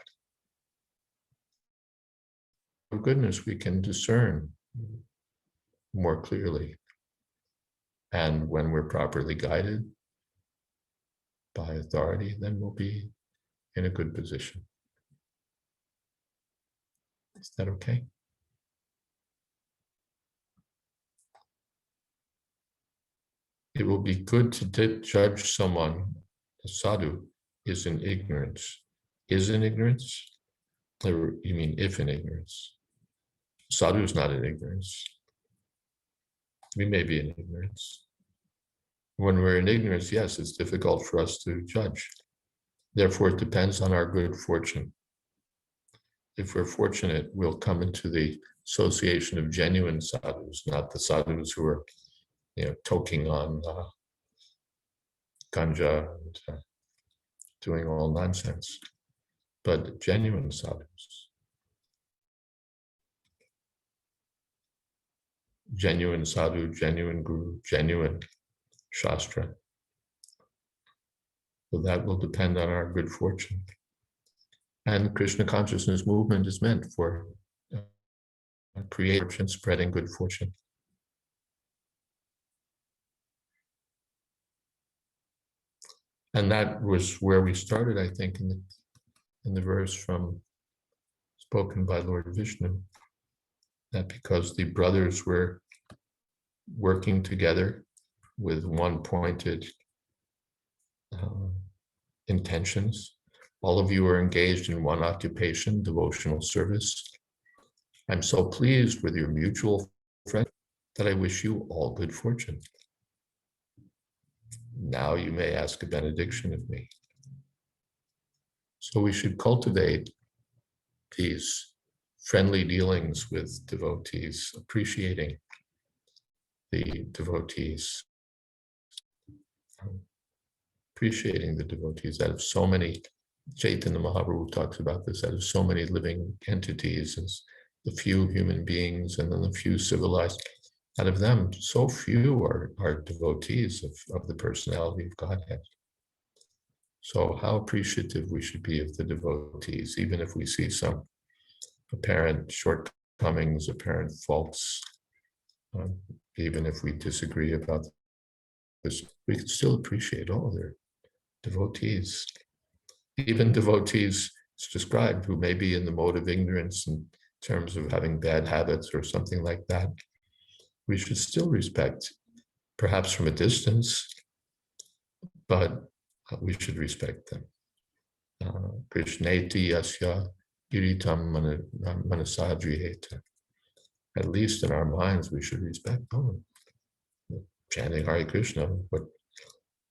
For goodness, we can discern more clearly. And when we're properly guided by authority, then we'll be in a good position. Is that okay? It will be good to judge someone, a sadhu, is in ignorance. Is in ignorance? Or you mean if in ignorance? Sadhu is not in ignorance. We may be in ignorance. When we're in ignorance, yes, it's difficult for us to judge. Therefore, it depends on our good fortune. If we're fortunate, we'll come into the association of genuine sadhus, not the sadhus who are, toking on ganja and doing all nonsense, but genuine sadhus. Genuine sadhu, genuine guru, genuine shastra. So that will depend on our good fortune. And Krishna consciousness movement is meant for creating and spreading good fortune. And that was where we started, I think, in the verse spoken by Lord Vishnu, that because the brothers were working together with one pointed intentions. All of you are engaged in one occupation, devotional service. I'm so pleased with your mutual friend that I wish you all good fortune. Now you may ask a benediction of me. So we should cultivate these friendly dealings with devotees, appreciating the devotees, appreciating the devotees out of so many. Chaitanya Mahaprabhu talks about this, out of so many living entities, as the few human beings and then the few civilized. Out of them, so few are devotees of the personality of Godhead. So how appreciative we should be of the devotees, even if we see some apparent shortcomings, apparent faults, even if we disagree about this, we can still appreciate all their devotees. Even devotees, it's described, who may be in the mode of ignorance in terms of having bad habits or something like that, we should still respect, perhaps from a distance, but we should respect them. Krishneti yasya iritam manasadriheta. At least in our minds, we should respect, chanting Hare Krishna, but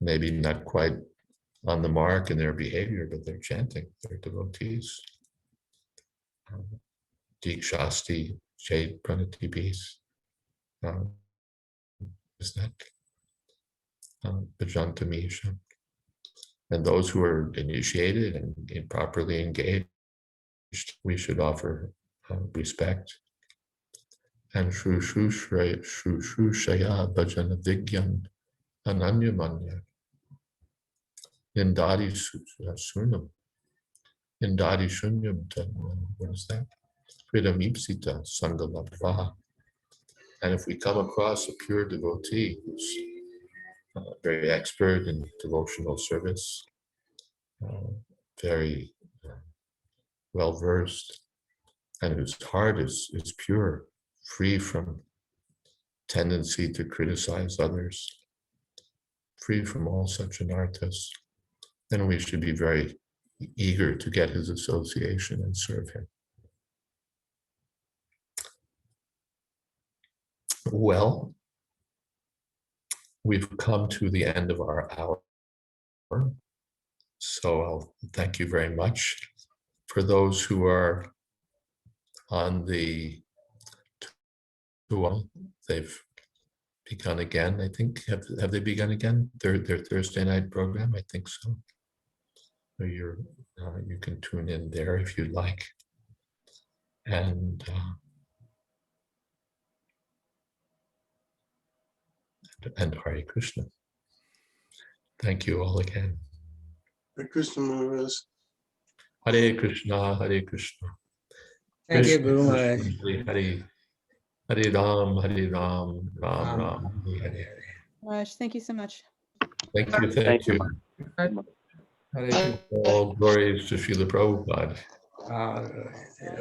maybe not quite on the mark in their behavior, but they're chanting, they're devotees. Dikshasti, Jade Pranati Peace. Is that Bhajanta Misha? And those who are initiated and properly engaged, we should offer respect. And Shushushaya Bhajana Vigyan Ananyamanya. Indadi Sunam. Indadi Shunyam. What is that? Pridamipsita Sangalabha. And if we come across a pure devotee who's very expert in devotional service, very well-versed, and whose heart is pure, free from tendency to criticize others, free from all such anarthas, then we should be very eager to get his association and serve him. Well, we've come to the end of our hour, so I'll thank you very much. For those who are on the tour, they've begun again, I think. Have they begun again? Their Thursday night program? I think so. So you can tune in there if you'd like. And Hare Krishna. Thank you all again. Hare Krishna Maharaj. Hare Krishna, Hare Krishna. Thank you, Krishna, Guru Maharaj. Krishna, Hare Hare Ram, Ram Ram, Hare Hare. Raj, thank you so much. Thank you, thank you. Hare All glories to Srila Prabhupada. Krishna.